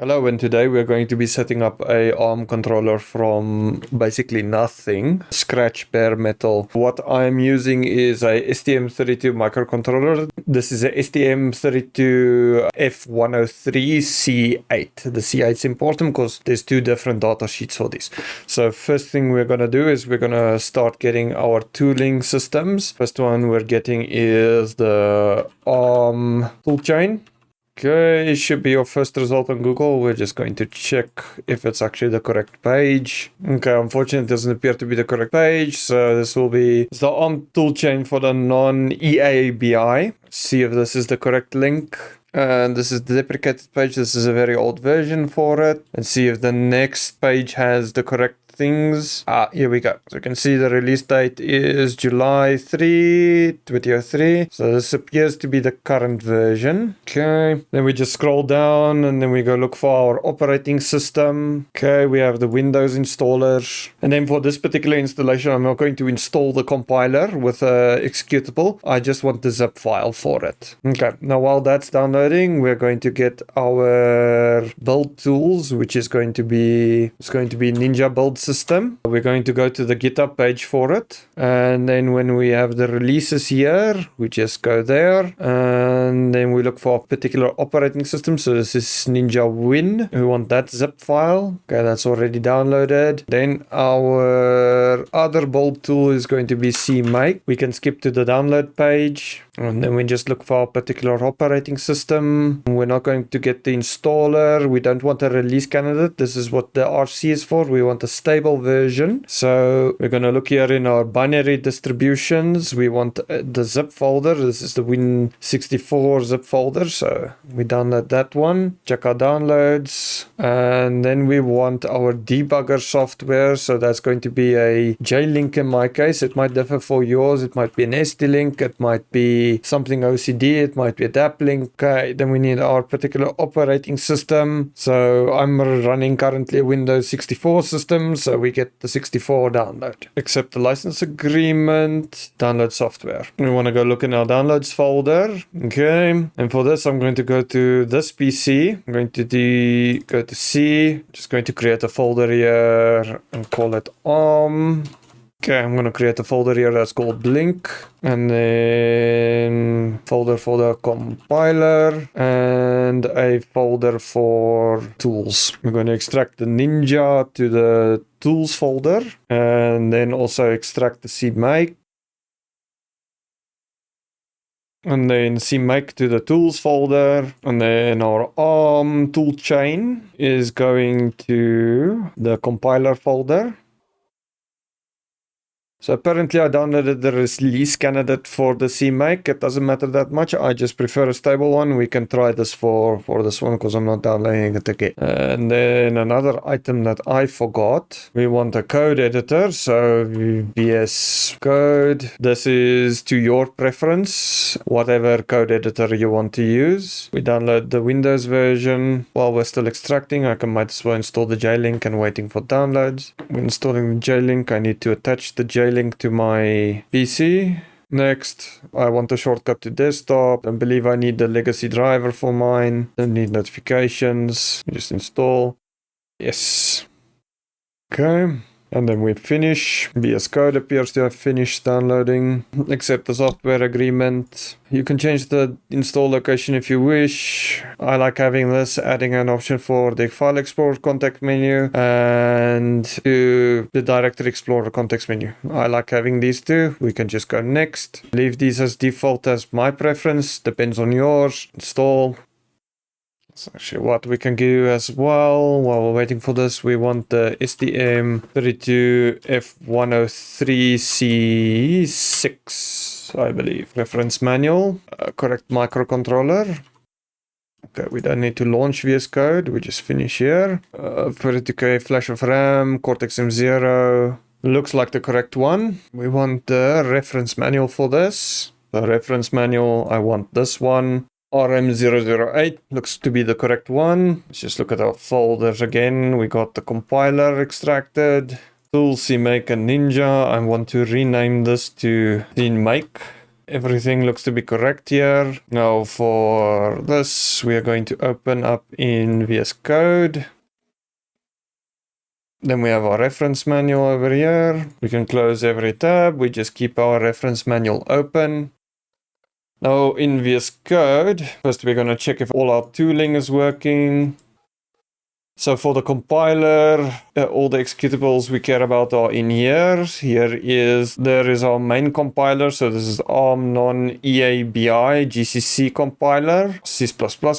Hello, and today we're going to be setting up a ARM controller from basically nothing, scratch bare metal. What I'm using is a STM32 microcontroller. This is a STM32F103C8. The C8 is important because there's two different data sheets for this. So first thing we're going to do is we're going to start getting our tooling systems. First one we're getting is the ARM toolchain. Okay, it should be your first result on Google. We're just going to check if it's actually the correct page. Okay, unfortunately, it doesn't appear to be the correct page. So this will be the ARM toolchain for the non-EABI. See if this is the correct link. And this is the deprecated page. This is a very old version for it. And see if the next page has the correct things. Here we go. So you can see the release date is July 3, 2003. So this appears to be the current version. Okay. Then we just scroll down and then we go look for our operating system. Okay. We have the Windows installer. And then for this particular installation, I'm not going to install the compiler with a executable. I just want the zip file for it. Okay. Now while that's downloading, we're going to get our build tools, which is going to be Ninja build system. We're going to go to the GitHub page for it, and then when we have the releases here, we just go there and then we look for a particular operating system. So this is Ninja Win. We want that zip file. Okay, that's already downloaded. Then our other build tool is going to be CMake. We can skip to the download page and then we just look for a particular operating system. We're not going to get the installer. We don't want a release candidate. This is what the RC is for. We want a stable version. So we're going to look here in our binary distributions. We want the zip folder. This is the Win64 zip folder. So we download that one. Check our downloads. And then we want our debugger software. So that's going to be a J-Link in my case. It might differ for yours. It might be an ST-Link. It might be something OCD. It might be a DAP-Link. Okay, then we need our particular operating system. So I'm running currently a Windows 64 system. So we get the 64 download. Accept the license agreement. Download software. We want to go look in our downloads folder. Okay. And for this, I'm going to go to this PC. I'm going to go to C. Just going to create a folder here and call it ARM. Okay, I'm going to create a folder here that's called Link, and then folder for the compiler and a folder for tools. We're going to extract the Ninja to the tools folder and then also extract the CMake. And then CMake to the tools folder, and then our ARM toolchain is going to the compiler folder. So apparently I downloaded the release candidate for the CMake. It doesn't matter that much. I just prefer a stable one. We can try this for this one because I'm not downloading it again. And then another item that I forgot. We want a code editor. So VS Code. This is to your preference. Whatever code editor you want to use. We download the Windows version. While we're still extracting, I might as well install the J-Link and waiting for downloads. When installing the J-Link, I need to attach the J-Link to my PC. Next, I want a shortcut to desktop. I believe I need the legacy driver for mine. Don't need notifications. Just install. Yes. Okay. And then we finish. VS Code appears to have finished downloading. Accept the software agreement. You can change the install location if you wish. I like having this, adding an option for the File Explorer context menu and to the Directory Explorer context menu. I like having these two. We can just go next. Leave these as default as my preference. Depends on yours. Install. That's actually what we can do as well. While we're waiting for this, we want the STM32F103C6, I believe. Reference manual, correct microcontroller. Okay, we don't need to launch VS Code. We just finish here. 32K flash of RAM, Cortex M0. Looks like the correct one. We want the reference manual for this. The reference manual, I want this one. ARM-008 looks to be the correct one. Let's just look at our folders again. We got the compiler extracted. Tools, CMake and Ninja. I want to rename this to CMake. everything looks to be correct here. Now for this, we are going to open up in VS Code. Then we have our reference manual over here. We can close every tab. We just keep our reference manual open. Now in VS Code, first we're going to check if all our tooling is working. So for the compiler, all the executables we care about are in here. There is our main compiler. So this is ARM non-EABI GCC compiler, C++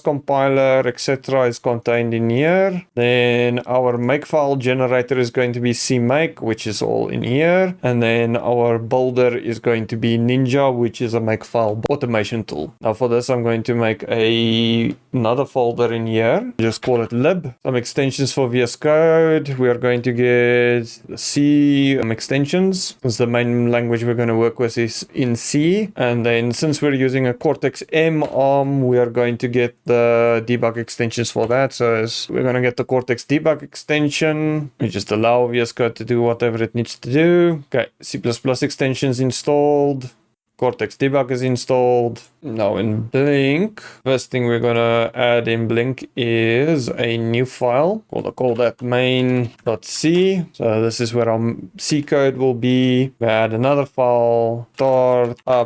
compiler, etc. is contained in here. Then our makefile generator is going to be CMake, which is all in here. And then our builder is going to be Ninja, which is a makefile automation tool. Now for this, I'm going to make another folder in here. Just call it lib. Some extensions for VS Code. We are going to get C extensions, because the main language we're going to work with is in C. And then since we're using a Cortex-M ARM, we are going to get the debug extensions for that. So we're going to get the Cortex debug extension. We just allow VS Code to do whatever it needs to do. Okay, C++ extensions installed. Cortex debug is installed. Now in Blink, first thing we're gonna add in Blink is a new file. We'll call that main.c. So this is where our C code will be. We add another file, startup.S.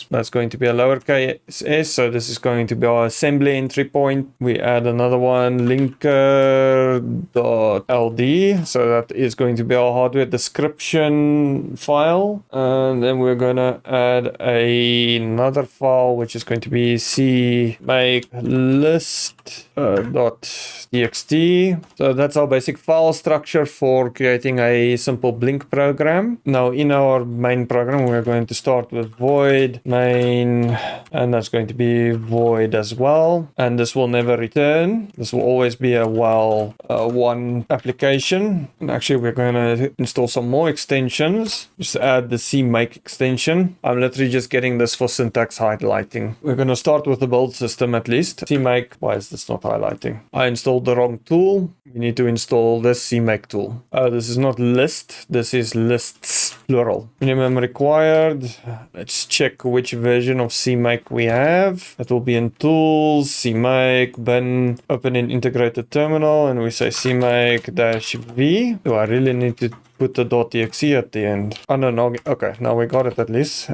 That's going to be a lowercase s. So this is going to be our assembly entry point. We add another one, linker.ld. So that is going to be our hardware description file. And then we're gonna add another file, which is going to be CMake list.txt. So that's our basic file structure for creating a simple Blink program. Now in our main program, we're going to start with void main, and that's going to be void as well. And this will never return. This will always be a while one application. And actually, we're going to install some more extensions. Just add the CMake extension. I'm literally just getting this for syntax highlighting. We're going to start with the build system at least. CMake, why is this not highlighting? I installed the wrong tool. You need to install this CMake tool. This is not list, this is lists, plural. Minimum required. Let's check which version of CMake we have. That will be in tools, CMake, bin, open in integrated terminal, and we say CMake-v. Do I really need to put the .exe at the end? Oh no, okay, now we got it at least.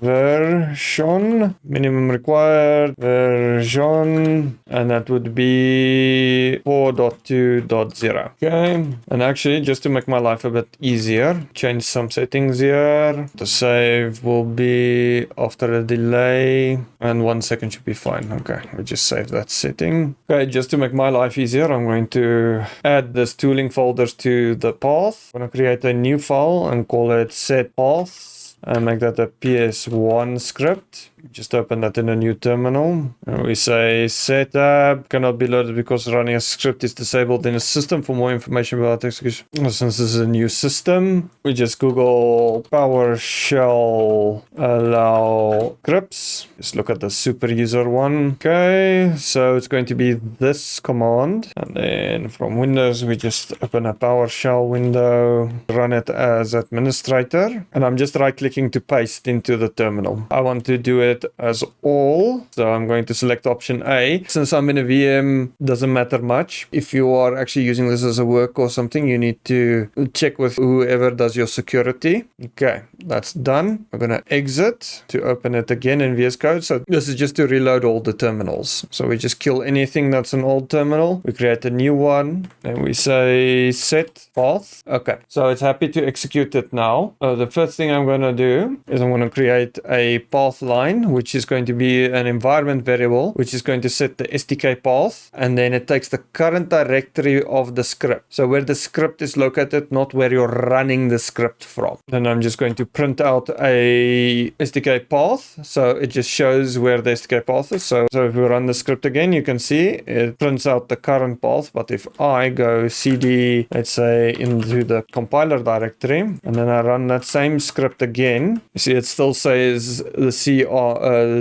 Version, minimum required, version, and that would be 4.2.0. Okay, and actually, just to make my life a bit easier, change some settings here. The save will be after a delay, and 1 second should be fine. Okay, we just save that setting. Okay, just to make my life easier, I'm going to add this tooling folders to the path. I'm going to create a new file and call it set paths and make that a PS1 script. Just open that in a new terminal. And we say set tab cannot be loaded because running a script is disabled in a system. For more information about execution, since this is a new system, we just Google PowerShell allow scripts. Just look at the super user one. Okay, so it's going to be this command. And then from Windows, we just open a PowerShell window, run it as administrator. And I'm just right clicking to paste into the terminal. I want to do it as all, so I'm going to select option A. Since I'm in a VM, doesn't matter much. If you are actually using this as a work or something, you need to check with whoever does your security. Okay, that's done. I'm gonna exit to open it again in VS Code. So this is just to reload all the terminals. So we just kill anything that's an old terminal. We create a new one and we say set path. Okay, so it's happy to execute it now. The first thing I'm gonna do is I'm gonna create a path line, which is going to be an environment variable, which is going to set the SDK path, and then it takes the current directory of the script. So where the script is located, not where you're running the script from. Then I'm just going to print out a SDK path. So it just shows where the SDK path is. So if we run the script again, you can see it prints out the current path. But if I go cd, let's say into the compiler directory, and then I run that same script again, you see it still says the CR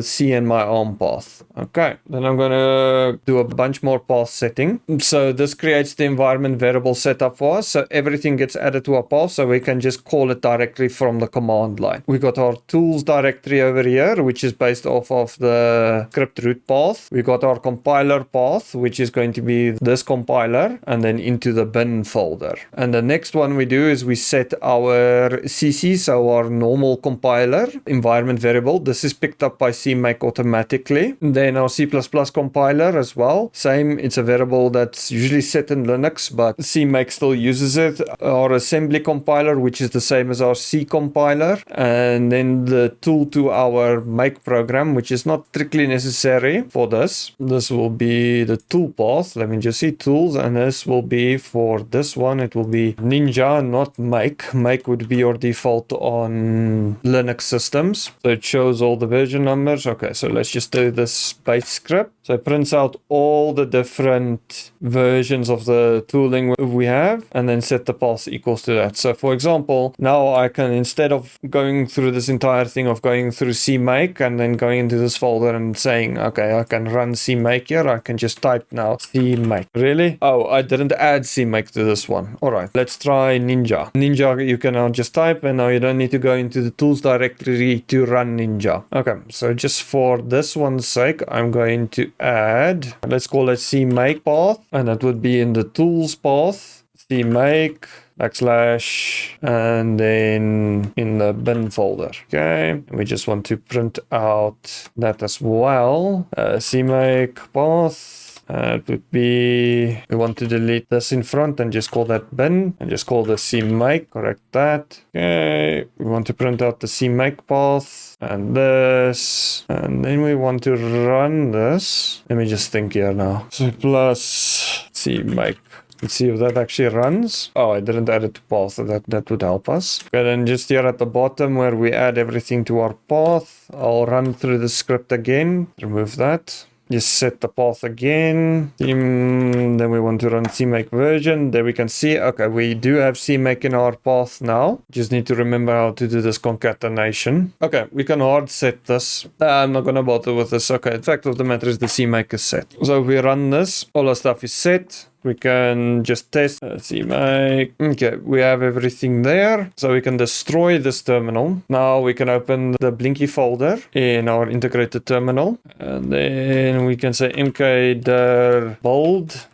C and my ARM path. Okay, then I'm going to do a bunch more path setting. So this creates the environment variable setup for us. So everything gets added to our path, so we can just call it directly from the command line. We got our tools directory over here, which is based off of the script root path. We got our compiler path, which is going to be this compiler, and then into the bin folder. And the next one we do is we set our CC, so our normal compiler environment variable. This is picked up by CMake automatically. Then our C++ compiler as well. Same, it's a variable that's usually set in Linux, but CMake still uses it. Our assembly compiler, which is the same as our C compiler. And then the tool to our make program, which is not strictly necessary for this. This will be the tool path. Let me just see tools, and this will be for this one. It will be Ninja, not Make. Make would be your default on Linux systems. So it shows all the version numbers. Okay, so let's just do this base script. So it prints out all the different versions of the tooling we have, and then set the path equals to that. So for example, now I can, instead of going through this entire thing of going through CMake and then going into this folder and saying, okay, I can run CMake here, I can just type now CMake. Really? Oh, I didn't add CMake to this one. All right, let's try Ninja. Ninja, you can now just type, and now you don't need to go into the tools directory to run Ninja. Okay, so just for this one's sake, I'm going to add, let's call it CMake path, and that would be in the tools path, CMake / and then in the bin folder. Okay, we just want to print out that as well. CMake path. It would be, we want to delete this in front and just call that bin, and just call the CMake, correct that. Okay, we want to print out the CMake path and this, and then we want to run this. Let me just think here now. So plus CMake. Let's see if that actually runs. Oh, I didn't add it to path, so that would help us. Okay, then just here at the bottom where we add everything to our path, I'll run through the script again, remove that. Just set the path again. Then we want to run CMake version. There we can see, okay, we do have CMake in our path now. Just need to remember how to do this concatenation. Okay, we can hard set this. I'm not going to bother with this. Okay, the fact of the matter is the CMake is set. So if we run this, all our stuff is set. We can just test CMake. Okay, we have everything there. So we can destroy this terminal. Now we can open the Blinky folder in our integrated terminal. And then we can say mk-build.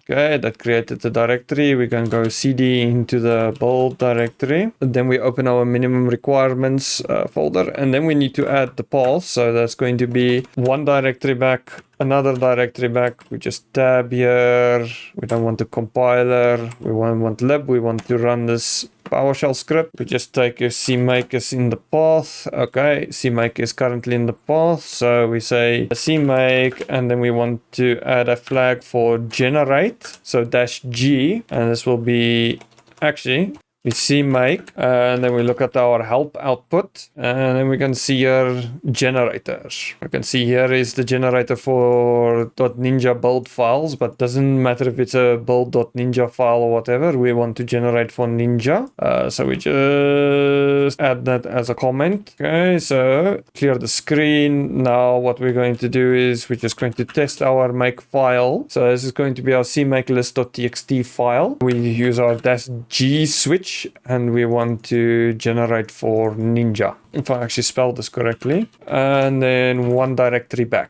Okay, that created the directory. We can go cd into the build directory. And then we open our minimum requirements folder. And then we need to add the path. So that's going to be one directory back, another directory back. We just tab here. We don't want the compiler. We want lib. We want to run this PowerShell script. We just take a CMake is in the path. Okay, CMake is currently in the path. So we say CMake, and then we want to add a flag for generate. So -G, and this will be actually we CMake, and then we look at our help output, and then we can see here generators. We can see here is the generator for .ninja build files, but doesn't matter if it's a build.ninja file or whatever. We want to generate for Ninja, so we just add that as a comment. Okay, so clear the screen. Now what we're going to do is we're just going to test our make file. So this is going to be our CMake list.txt file. We use our -G switch, and we want to generate for Ninja, if I actually spelled this correctly, and then one directory back.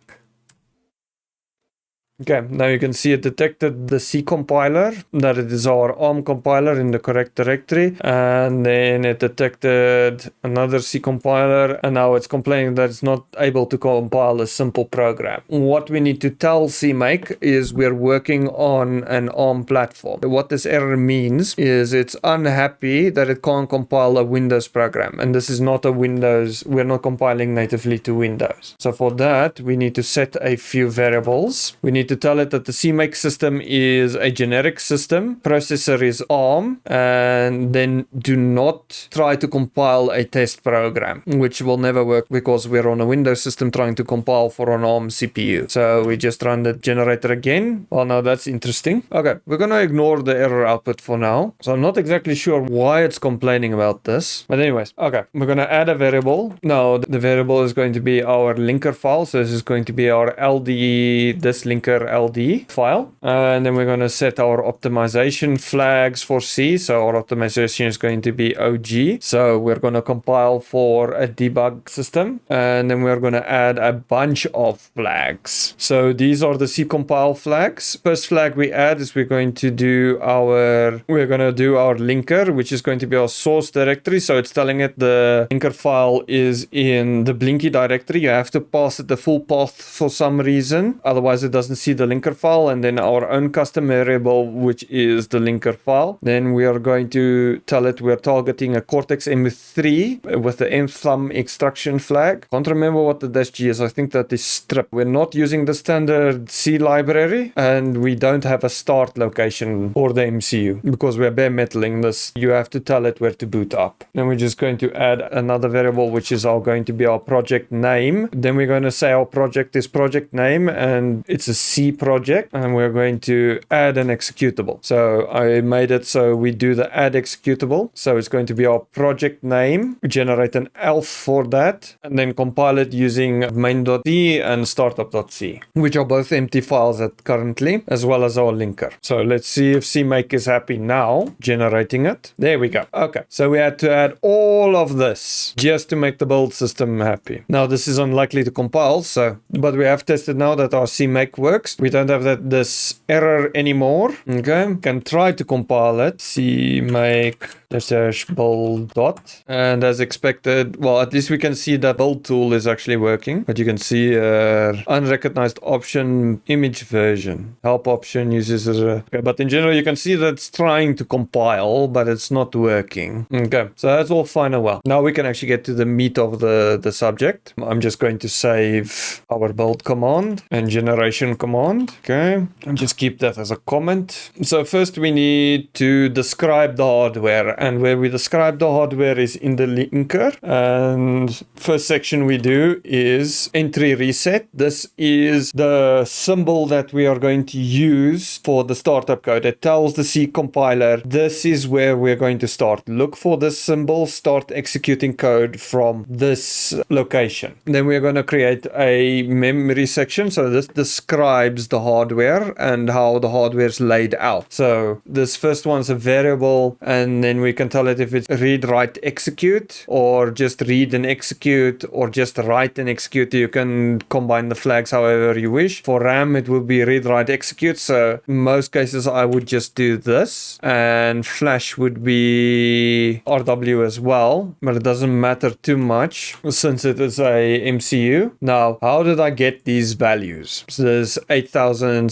Okay, now you can see it detected the C compiler, that it is our ARM compiler in the correct directory, and then it detected another C compiler, and now it's complaining that it's not able to compile a simple program. What we need to tell CMake is we're working on an ARM platform. What this error means is it's unhappy that it can't compile a Windows program, and this is not a Windows, we're not compiling natively to Windows. So for that, we need to set a few variables. We need need to tell it that the CMake system is a generic system, processor is ARM, and then do not try to compile a test program, which will never work because we're on a Windows system trying to compile for an ARM CPU. So we just run the generator again. Well, now that's interesting. Okay, we're going to ignore the error output for now. So I'm not exactly sure why it's complaining about this. But anyways, okay, we're going to add a variable. Now the variable is going to be our linker file. So this is going to be our LD, this linker LD file. And then we're going to set our optimization flags for C. So our optimization is going to be OG. So we're going to compile for a debug system. And then we're going to add a bunch of flags. So these are the C compile flags. First flag we add is we're going to do our linker, which is going to be our source directory. So it's telling it the linker file is in the Blinky directory. You have to pass it the full path for some reason. Otherwise it doesn't see the linker file. And then our own custom variable, which is the linker file. Then we are going to tell it we're targeting a Cortex M3 with the mthumb extraction flag. Can't remember what the -G is. I think that is strip. We're not using the standard C library, and we don't have a start location for the MCU because we're bare metaling this. You have to tell it where to boot up. Then we're just going to add another variable, which is going to be our project name. Then we're going to say our project is project name, and it's a C project, and we're going to add an executable. So I made it so we do the add executable. So it's going to be our project name. We generate an elf for that, and then compile it using main.c and startup.c, which are both empty files at currently, as well as our linker. So let's see if CMake is happy now, generating it. There we go. Okay, so we had to add all of this just to make the build system happy. Now this is unlikely to compile, but we have tested now that our CMake works. We don't have this error anymore. Okay, can try to compile it. CMake /build dot, and as expected, well, at least we can see that build tool is actually working. But you can see unrecognized option image version, help option uses okay, but in general you can see that it's trying to compile, but it's not working. Okay, so that's all fine and well. Now we can actually get to the meat of the subject. I'm just going to save our build command and generation command. Okay, and just keep that as a comment. So first we need to describe the hardware, and where we describe the hardware is in the linker. And first section we do is entry reset. This is the symbol that we are going to use for the startup code. It tells the C compiler this is where we're going to start. Look for this symbol, start executing code from this location. Then we're going to create a memory section. So this describes the hardware and how the hardware is laid out. So this first one's a variable, and then we can tell it if it's read, write, execute, or just read and execute, or just write and execute. You can combine the flags however you wish. For RAM, it will be read, write, execute. So in most cases, I would just do this, and flash would be RW as well, but it doesn't matter too much since it is a MCU. Now, how did I get these values? So there's 8,000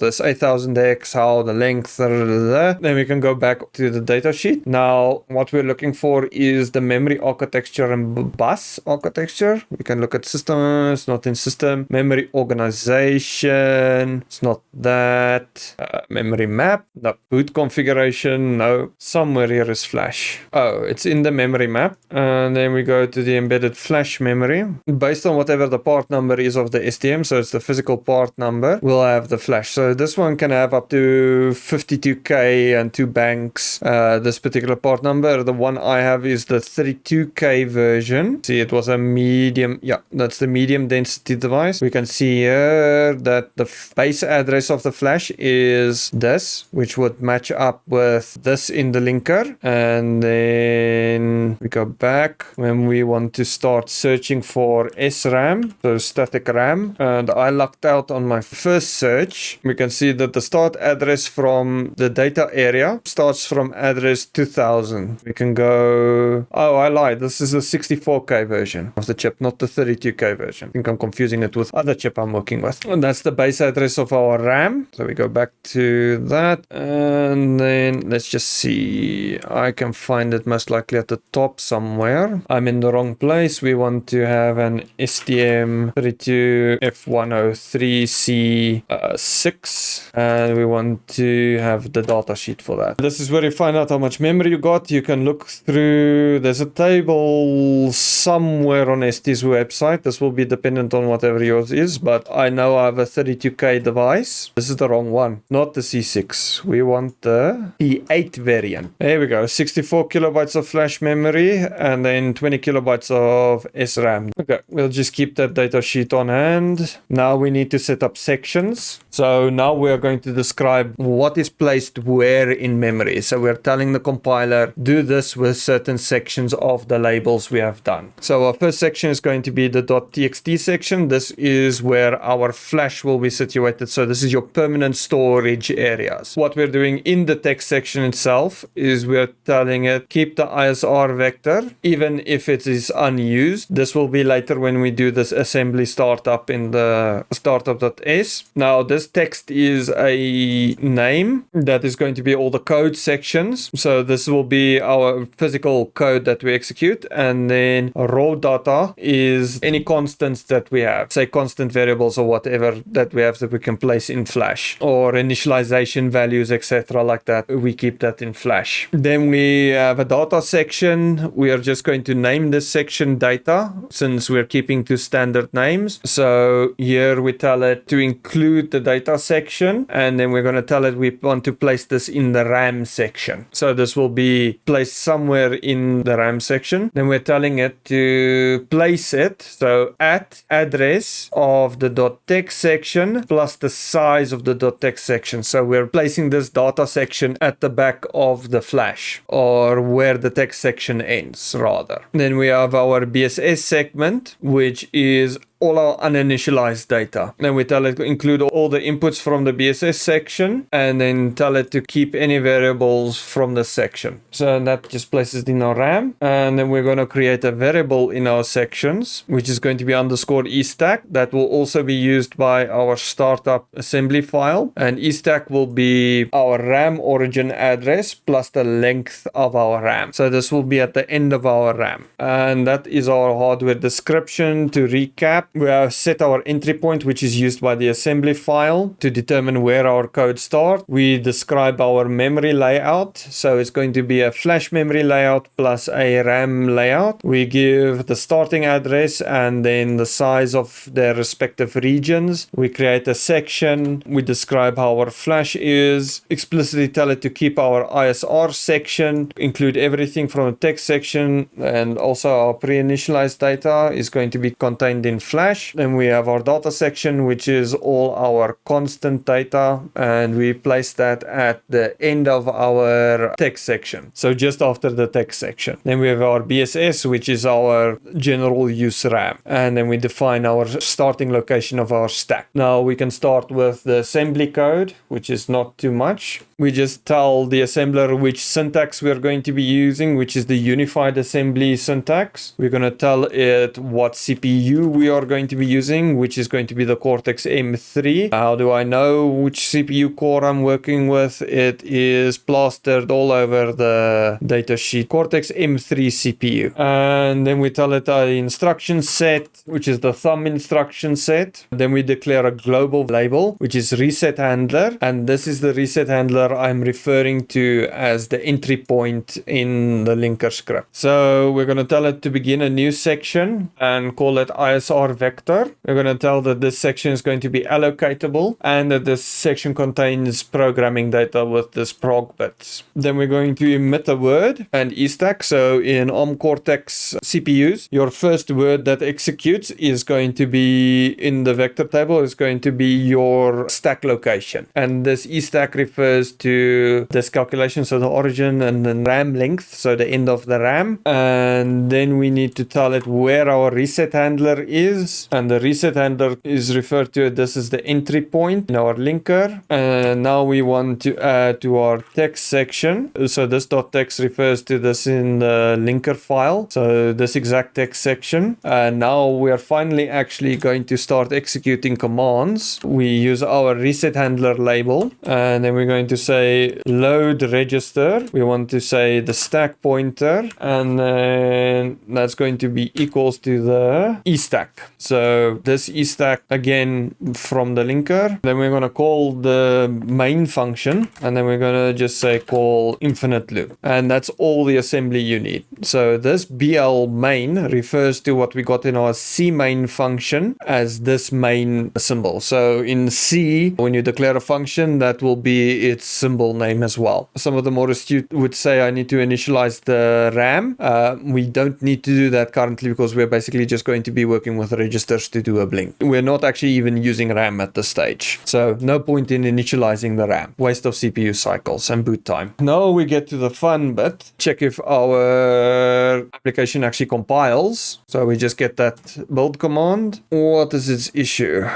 there's 8,000x, how the length, then we can go back to the data sheet. Now, what we're looking for is the memory architecture and bus architecture. We can look at system, it's not in system. Memory organization, it's not that. Memory map, no. Boot configuration, no. Somewhere here is flash. Oh, it's in the memory map. And then we go to the embedded flash memory. Based on whatever the part number is of the STM, so it's the physical part number, we'll have the flash. So this one can have up to 52K and 2 banks. This particular part number, the one I have is the 32K version. See, it was a medium. Yeah, that's the medium density device. We can see here that the base address of the flash is this, which would match up with this in the linker. And then we go back when we want to start searching for SRAM, so static RAM. And I lucked out on my first search. We can see that the start address from the data area starts from address address 2000. We can go, oh, I lied. This is the 64K version of the chip, not the 32K version. I think I'm confusing it with other chip I'm working with. And that's the base address of our RAM. So we go back to that, and then let's just see. I can find it most likely at the top somewhere. I'm in the wrong place. We want to have an STM32F103C6, and we want to have the data sheet for that. This is where you find out how much memory you got. You can look through, there's a table somewhere on ST's website. This will be dependent on whatever yours is, but I know I have a 32K device. This is the wrong one, not the C6. We want the P8 variant. There we go, 64 kilobytes of flash memory and then 20 kilobytes of SRAM. Okay, we'll just keep that data sheet on hand. Now we need to set up sections. So now we're going to describe what is placed where in memory. So we're telling the compiler, do this with certain sections of the labels we have done. So our first section is going to be the .txt section. This is where our flash will be situated. So this is your permanent storage areas. What we're doing in the text section itself is we're telling it, keep the ISR vector, even if it is unused. This will be later when we do this assembly startup in the startup.s. Now this text is a name that is going to be all the code sections. So this will be our physical code that we execute, and then raw data is any constants that we have, say constant variables or whatever that we have that we can place in flash, or initialization values, etc. like that. We keep that in flash. Then we have a data section. We are just going to name this section data since we're keeping to standard names. So here we tell it to include the data section, and then we're going to tell it we want to place this in the RAM section. So this will be placed somewhere in the RAM section. Then we're telling it to place it, so at address of the .text section plus the size of the .text section. So we're placing this data section at the back of the flash, or where the text section ends rather. Then we have our BSS segment, which is all our uninitialized data. Then we tell it to include all the inputs from the BSS section, and then tell it to keep any variables from the section. So that just places it in our RAM. And then we're going to create a variable in our sections, which is going to be underscore estack. That will also be used by our startup assembly file. And estack will be our RAM origin address plus the length of our RAM. So this will be at the end of our RAM. And that is our hardware description. To recap, we have set our entry point, which is used by the assembly file to determine where our code starts. We describe our memory layout. So it's going to be a flash memory layout plus a RAM layout. We give the starting address and then the size of their respective regions. We create a section. We describe how our flash is. Explicitly tell it to keep our ISR section, include everything from the text section, and also our pre-initialized data is going to be contained in flash. Then we have our data section, which is all our constant data, and we place that at the end of our text section, so just after the text section. Then we have our BSS, which is our general use RAM, and then we define our starting location of our stack. Now we can start with the assembly code, which is not too much. We just tell the assembler which syntax we're going to be using, which is the unified assembly syntax. We're going to tell it what CPU we are going to be using, which is going to be the Cortex M3. How do I know which CPU core I'm working with? It is plastered all over the datasheet. Cortex M3 CPU. And then we tell it the instruction set, which is the thumb instruction set. Then we declare a global label, which is reset handler. And this is the reset handler I'm referring to as the entry point in the linker script. So we're going to tell it to begin a new section and call it ISR vector. We're going to tell that this section is going to be allocatable and that this section contains programming data with this prog bits. Then we're going to emit a word and estack. So in ARM Cortex CPUs, your first word that executes is going to be in the vector table, is going to be your stack location. And this estack refers to this calculation, so the origin and the RAM length, so the end of the RAM. And then we need to tell it where our reset handler is, and the reset handler is referred to, this is the entry point in our linker. And now we want to add to our text section, so this .text refers to this in the linker file, so this exact text section. And now we are finally actually going to start executing commands. We use our reset handler label, and then we're going to say load register. We want to say the stack pointer, and then that's going to be equals to the eStack. So this eStack again from the linker. Then we're going to call the main function, and then we're going to just say call infinite loop, and that's all the assembly you need. So this BL main refers to what we got in our CMain function as this main symbol. So in C, when you declare a function, that will be its symbol name as well. Some of the more astute would say I need to initialize the RAM. We don't need to do that currently because we're basically just going to be working with registers to do a blink. We're not actually even using RAM at this stage. So no point in initializing the RAM. Waste of CPU cycles and boot time. Now we get to the fun bit. Check if our application actually compiles. So we just get that build command. What is its issue?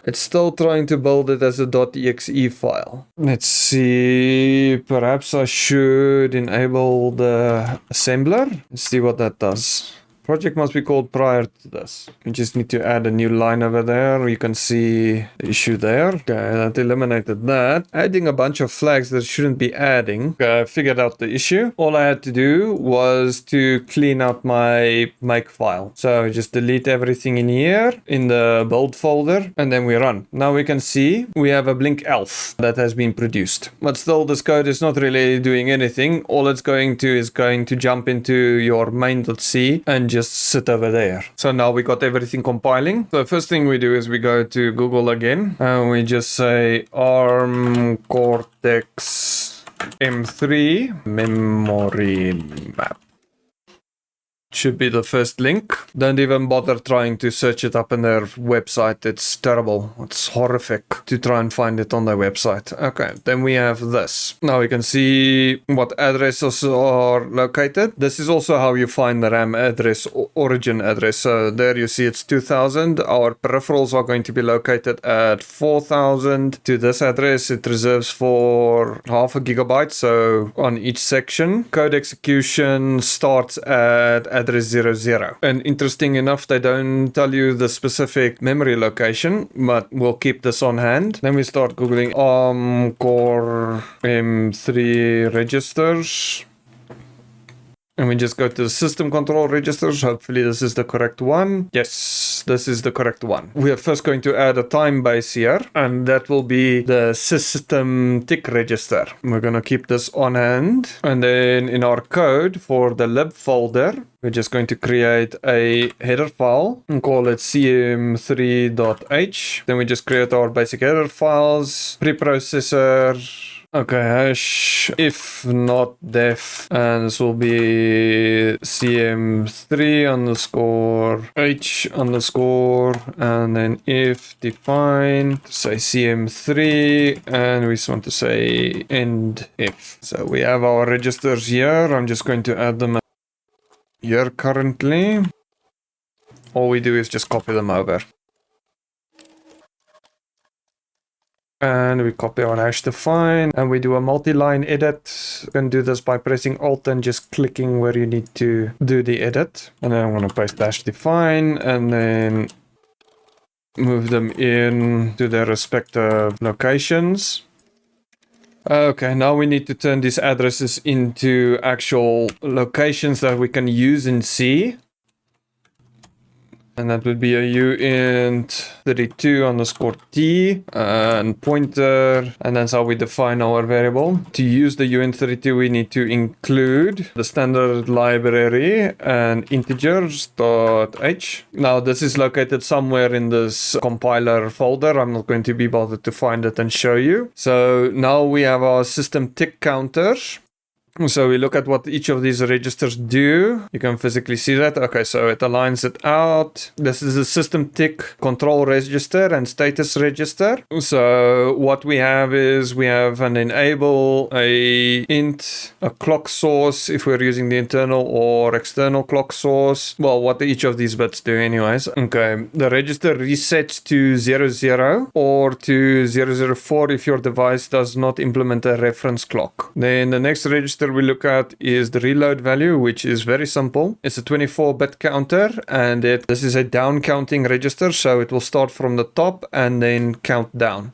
It's still trying to build it as a .exe file. Let's see, perhaps I should enable the assembler. Let's see what that does. Project must be called prior to this. You just need to add a new line over there. You can see the issue there. Okay, that eliminated that. Adding a bunch of flags that shouldn't be adding. Okay, I figured out the issue. All I had to do was to clean out my make file. So just delete everything in here in the build folder, and then we run. Now we can see we have a blink elf that has been produced. But still, this code is not really doing anything. All it's going to is going to jump into your main.c and just sit over there. So now we got everything compiling. So the first thing we do is we go to Google again, and we just say ARM Cortex M3 memory map. Should be the first link. Don't even bother trying to search it up in their website. It's terrible. It's horrific to try and find it on their website. Okay, then we have this. Now we can see what addresses are located. This is also how you find the RAM address, origin address. So there you see it's 2000. Our peripherals are going to be located at 4000. To this address, it reserves for half a gigabyte. So on each section, code execution starts at address 00. And interesting enough, they don't tell you the specific memory location, but we'll keep this on hand. Then we start Googling ARM Core M3 registers. And we just go to the system control registers. Hopefully this is the correct one. Yes, this is the correct one. We are first going to add a time base here, and that will be the system tick register. We're going to keep this on hand. And then in our code for the lib folder, we're just going to create a header file and call it cm3.h. Then we just create our basic header files, preprocessor. Okay, hash if not def, and this will be cm3 underscore h underscore, and then if define, say cm3, and we just want to say end if. So we have our registers here. I'm just going to add them here currently. All we do is just copy them over. And we copy our hash define, and we do a multi-line edit. You can do this by pressing Alt and just clicking where you need to do the edit. And then I'm going to paste hash define, and then move them in to their respective locations. Okay, now we need to turn these addresses into actual locations that we can use in C. And that would be a uint32 underscore t and pointer, and that's how we define our variable. To use the uint32, we need to include the standard library and integers.h. Now this is located somewhere in this compiler folder. I'm not going to be bothered to find it and show you. So now we have our system tick counter. So we look at what each of these registers do. You can physically see that. Okay, so it aligns it out. This is the system tick control register and status register. So what we have is we have an enable, a int, a clock source if we're using the internal or external clock source. Well, what each of these bits do anyways. Okay, the register resets to 00 or to 004 if your device does not implement a reference clock. Then the next register we look at is the reload value, which is very simple. It's a 24-bit counter, and this is a down counting register, so it will start from the top and then count down.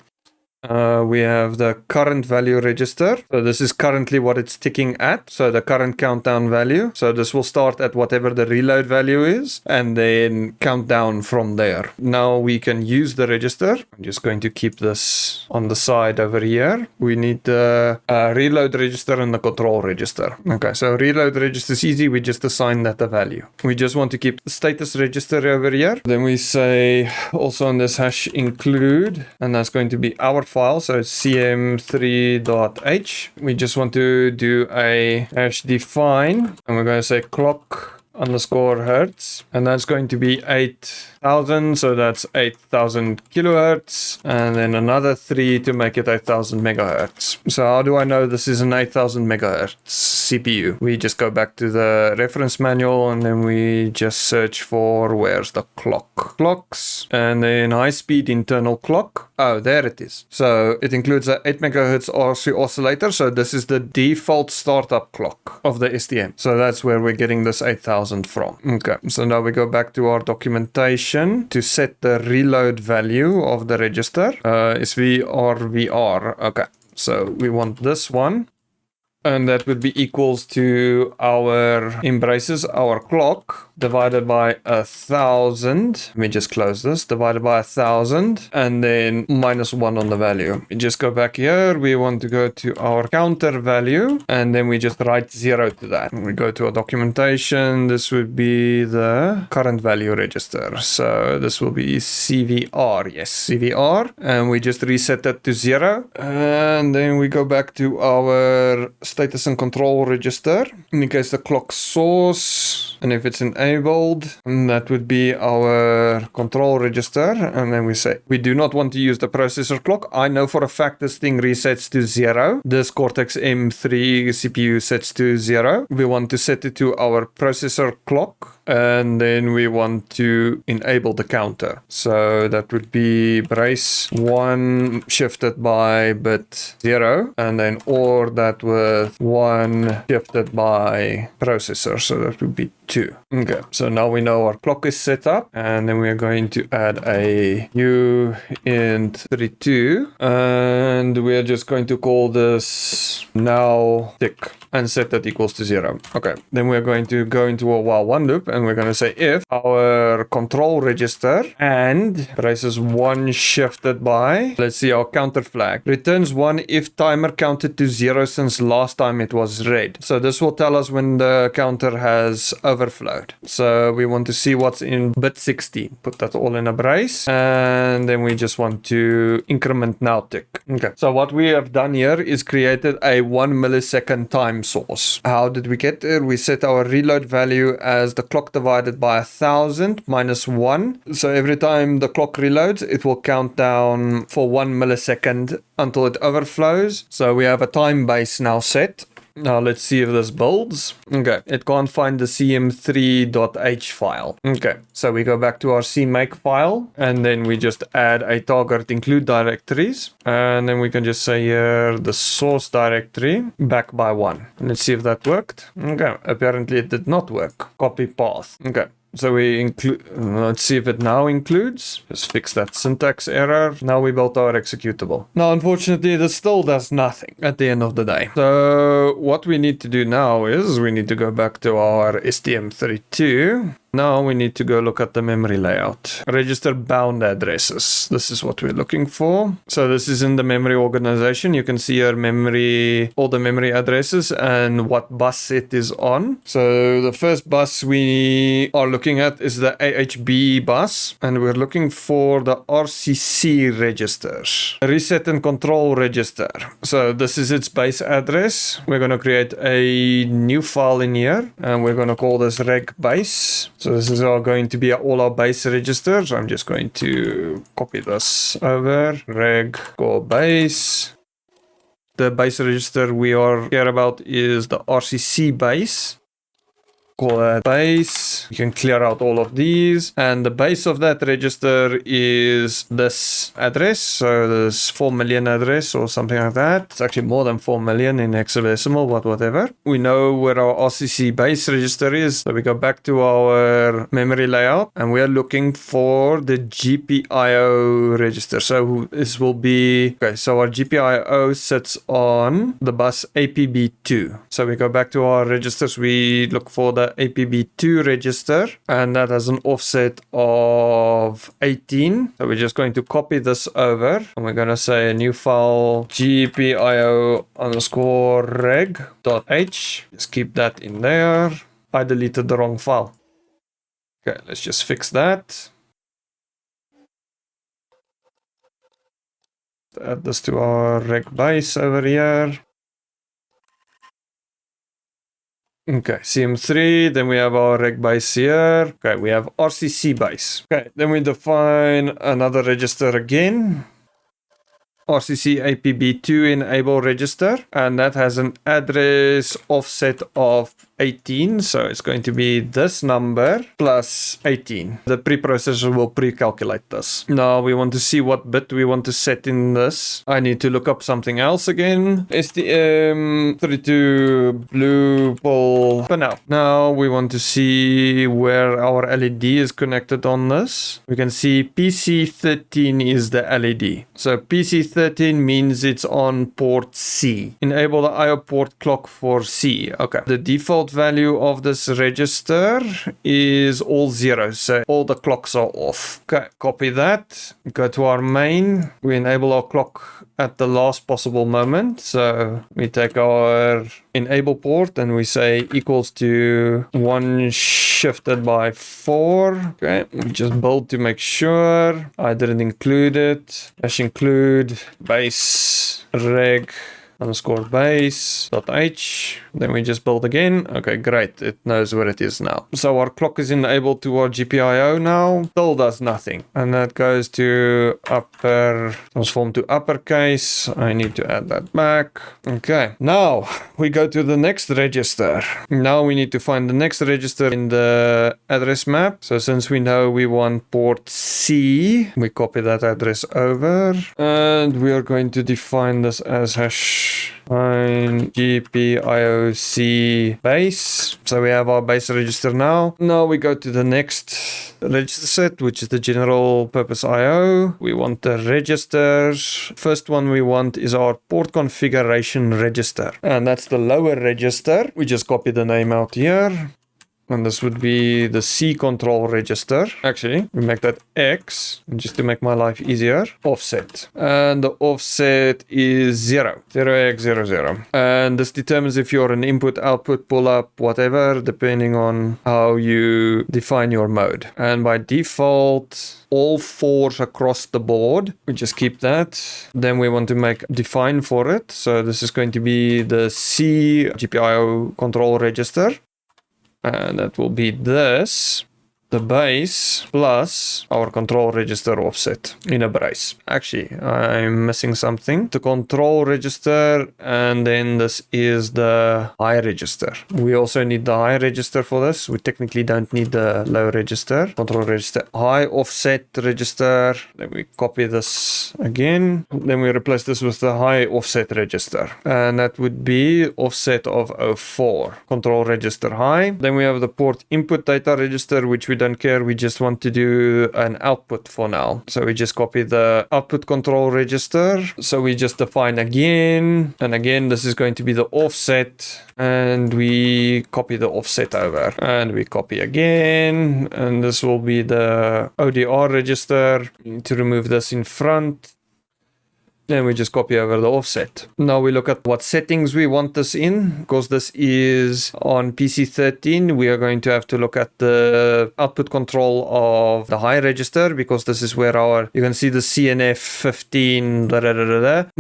We have the current value register. So this is currently what it's ticking at. So the current countdown value. So this will start at whatever the reload value is and then count down from there. Now we can use the register. I'm just going to keep this on the side over here. We need the reload register and the control register. Okay, so reload register is easy. We just assign that a value. We just want to keep the status register over here. Then we say also on this hash include, and that's going to be our file, so it's cm3.h. We just want to do a hash define, and we're going to say clock underscore hertz, and that's going to be 8,000, so that's 8,000 kilohertz, and then another 3 to make it 8,000 megahertz. So how do I know this is an 8,000 megahertz CPU? We just go back to the reference manual, and then we just search for where's the clocks, and then high speed internal clock. Oh, there it is. So it includes a 8 megahertz RC oscillator, so this is the default startup clock of the STM. So that's where we're getting this 8,000 from. Okay, so now we go back to our documentation to set the reload value of the register. Is VR. Okay, so we want this one. And that would be equals to our embraces, our clock, divided by 1,000. Let me just close this. Divided by 1,000, and then minus 1 on the value. We just go back here. We want to go to our counter value, and then we just write 0 to that. And we go to our documentation. This would be the current value register. So this will be CVR. Yes, CVR. And we just reset that to 0. And then we go back to our status and control register, in case the clock source, and if it's enabled, and that would be our control register. And then we say we do not want to use the processor clock. I know for a fact this thing resets to 0. This Cortex M3 CPU sets to 0. We want to set it to our processor clock, and then we want to enable the counter. So that would be brace 1 shifted by bit 0, and then OR that with 1 shifted by processor. So that would be 2. Okay, so now we know our clock is set up, and then we are going to add a new int32, and we are just going to call this now tick and set that equals to 0. Okay, then we're going to go into a while one loop, and we're going to say if our control register and braces 1 shifted by, let's see, our counter flag returns 1 if timer counted to 0 since last time it was read. So this will tell us when the counter has overflowed. So we want to see what's in bit 16. Put that all in a brace, and then we just want to increment now tick. Okay, so what we have done here is created a 1 millisecond time source. How did we get there? We set our reload value as the clock divided by 1,000 minus 1. So every time the clock reloads, it will count down for 1 millisecond until it overflows. So we have a time base now set. Now let's see if this builds. Okay, it can't find the cm3.h file. Okay, so we go back to our CMake file, and then we just add a target include directories, and then we can just say here the source directory back by 1. Let's see if that worked. Okay, apparently it did not work. Copy path. Okay. So we include, let's see if it now includes. Just fix that syntax error. Now we built our executable. Now, unfortunately, this still does nothing at the end of the day. So what we need to do now is we need to go back to our STM32. Now we need to go look at the memory layout. Register bound addresses. This is what we're looking for. So this is in the memory organization. You can see here all the memory addresses and what bus it is on. So the first bus we are looking at is the AHB bus, and we're looking for the RCC register, reset and control register. So this is its base address. We're going to create a new file in here, and we're going to call this reg base. So this is going to be all our base registers. I'm just going to copy this over, reg core base. The base register we are care about is the RCC base. Call that base. You can clear out all of these, and the base of that register is this address. So this 4 million address or something like that. It's actually more than 4 million in hexadecimal, but whatever. We know where our RCC base register is. So we go back to our memory layout, and we are looking for the GPIO register. So this will be, okay, so our GPIO sits on the bus APB2. So we go back to our registers. We look for the APB2 register, and that has an offset of 18. So we're just going to copy this over, and we're going to say a new file GPIO_reg.h. Just keep that in there. I deleted the wrong file. Okay, let's just fix that. Add this to our reg base over here. Okay, CM3, then we have our reg base here. Okay, we have RCC base. Okay, then we define another register again. RCC APB2 enable register, and that has an address offset of 18, so it's going to be this number plus 18. The preprocessor will pre-calculate this. Now we want to see what bit we want to set in this. I need to look up something else again. STM32 blue pull. But now we want to see where our LED is connected on this. We can see PC13 is the LED. So PC13 means it's on port C. Enable the IO port clock for C. Okay. The default value of this register is all 0, so all the clocks are off. Okay, copy that, go to our main, we enable our clock at the last possible moment. So we take our enable port and we say equals to 1 shifted by 4. Okay, we just build to make sure. I didn't include it. --include base reg _base.h. Then we just build again. Okay, great. It knows where it is now. So our clock is enabled to our GPIO now. Still does nothing. And that goes to transform to uppercase. I need to add that back. Okay. Now we go to the next register. Now we need to find the next register in the address map. So since we know we want port C, we copy that address over. And we are going to define this as find GPIOC base. So we have our base register now. Now we go to the next register set, which is the general purpose IO. We want the registers. First one we want is our port configuration register, and that's the lower register. We just copy the name out here. And this would be the C control register. Actually, we make that X, just to make my life easier. Offset. And the offset is 0. 0x00. And this determines if you're an input, output, pull up, whatever, depending on how you define your mode. And by default, all 4s across the board. We just keep that. Then we want to define for it. So this is going to be the C GPIO control register. And that will be this, the base plus our control register offset in a brace. Actually, I'm missing something. The control register, and then this is the high register. We also need the high register for this. We technically don't need the low register. Control register, high offset register. Then we copy this again. Then we replace this with the high offset register. And that would be offset of 04. Control register high. Then we have the port input data register, which we don't care. We just want to do an output for now. So we just copy the output control register. So we just define again, and again, this is going to be the offset, and we copy the offset over, and we copy again, and this will be the ODR register. We need to remove this in front. Then we just copy over the offset. Now we look at what settings we want this in. Because this is on PC13, we are going to have to look at the output control of the high register, because this is where you can see the CNF15,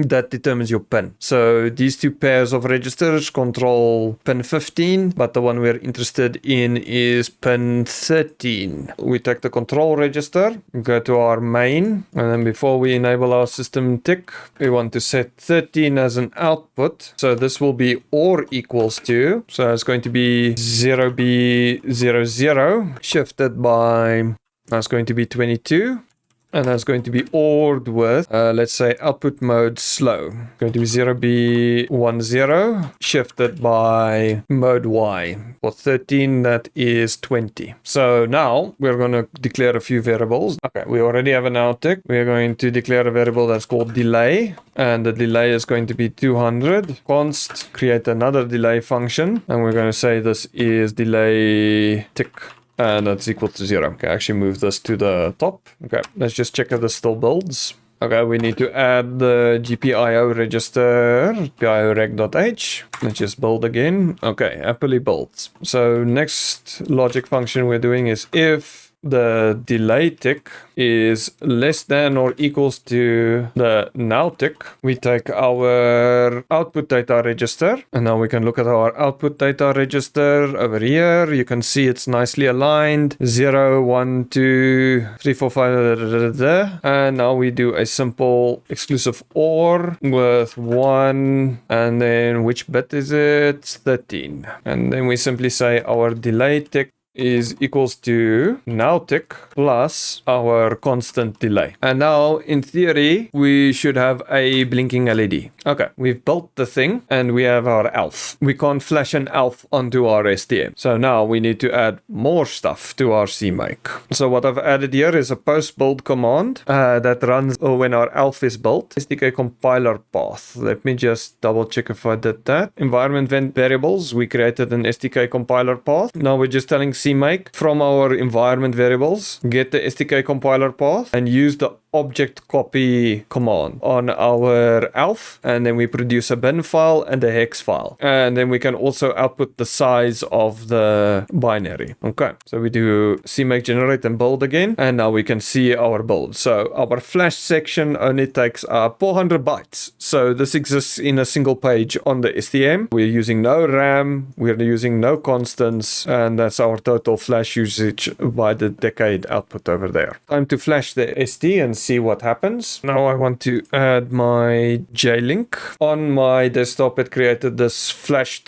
that determines your pin. So these two pairs of registers control pin 15, but the one we're interested in is pin 13. We take the control register, go to our main, and then before we enable our system tick, we want to set 13 as an output. So this will be OR equals to. So it's going to be 0B00 shifted by, that's going to be 22. And that's going to be ORed with, let's say, output mode slow. Going to be 0B10 shifted by mode Y. For 13, that is 20. So now we're going to declare a few variables. Okay, we already have an outtake. We're going to declare a variable that's called delay. And the delay is going to be 200. Const, create another delay function. And we're going to say this is delay tick. And that's equal to 0. Okay, actually move this to the top. Okay, let's just check if this still builds. Okay, we need to add the GPIO register, GPIO reg.h. Let's just build again. Okay, happily builds. So next logic function we're doing is if the delay tick is less than or equals to the now tick, we take our output data register, and now we can look at our output data register over here. You can see it's nicely aligned, 0, 1, 2, 3, 4, 5, and now we do a simple exclusive OR with 1, and then which bit is it? It's 13, and then we simply say our delay tick is equals to now tick plus our constant delay. And now, in theory, we should have a blinking LED. Okay, we've built the thing and we have our elf. We can't flash an elf onto our STM. So now we need to add more stuff to our CMake. So what I've added here is a post build command that runs when our elf is built. SDK compiler path. Let me just double check if I did that. Environment variables, we created an SDK compiler path. Now we're just telling CMake from our environment variables, get the SDK compiler path and use the object copy command on our elf, and then we produce a bin file and a hex file, and then we can also output the size of the binary. Okay, so we do CMake generate and build again, and now we can see our build. So our flash section only takes 400 bytes, so this exists in a single page on the STM. We're using no RAM, we're using no constants, and that's our total flash usage by the decade output over there. Time to flash the SD and see what happens. Now I want to add my J-Link. On my desktop it created this flash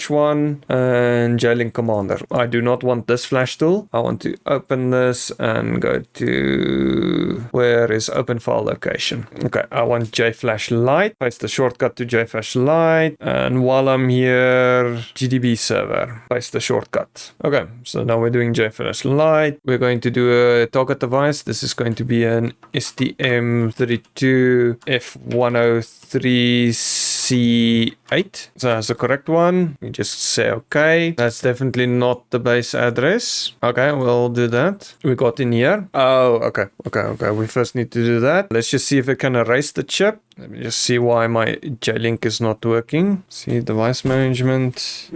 one and J-Link commander. I do not want this flash tool. I want to open this and go to where is open file location. Okay, I want JFlash Lite. Paste the shortcut to JFlash Lite, and while I'm here, GDB server. Paste the shortcut. Okay, so now we're doing JFlash Lite. We're going to do a target device. This is going to be an STM32F103C8. So that's the correct one. We just say okay. That's definitely not the base address. Okay, we'll do that. We got in here. Oh, okay. We first need to do that. Let's just see if it can erase the chip. Let me just see why my J-Link is not working. See device management.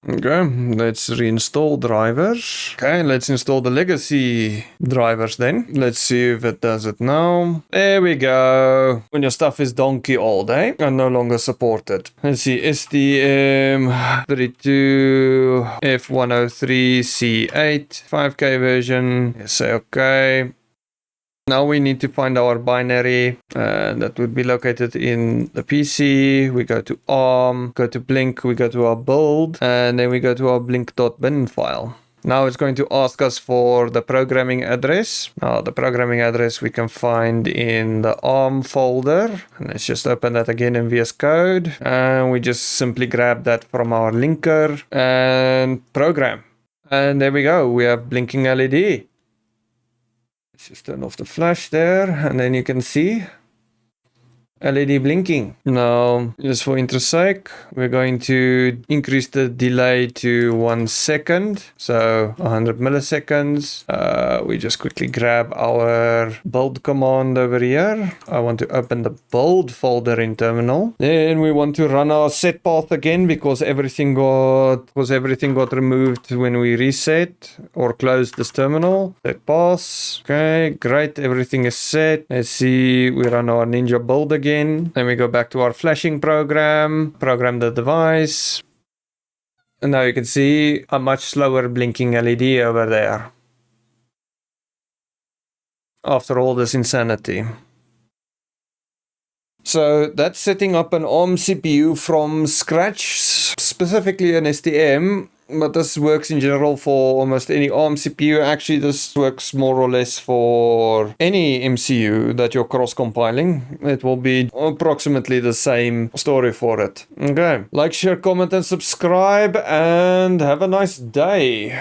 Okay, let's reinstall drivers. Okay, let's install the legacy drivers then. Let's see if it does it now. There we go. When your stuff is donkey old, eh? And no longer supported. Let's see, STM32F103C8, 5K version. Say okay. Now we need to find our binary that would be located in the PC. We go to ARM, go to Blink, we go to our build, and then we go to our blink.bin file. Now it's going to ask us for the programming address. Now the programming address we can find in the ARM folder. And let's just open that again in VS Code. And we just simply grab that from our linker and program. And there we go. We have blinking LED. Let's just turn off the flash there, and then you can see LED blinking. Now, just for interest sake, we're going to increase the delay to 1 second, so 100 milliseconds. We just quickly grab our build command over here. I want to open the build folder in terminal. Then we want to run our set path again because everything got removed when we reset or closed this terminal. Set paths. Okay, great. Everything is set. Let's see. We run our Ninja build again. Then we go back to our flashing program the device. And now you can see a much slower blinking LED over there. After all this insanity. So that's setting up an ARM CPU from scratch, specifically an STM. But this works in general for almost any ARM CPU. Actually, this works more or less for any MCU that you're cross-compiling. It will be approximately the same story for it. Okay, like, share, comment, and subscribe, and have a nice day.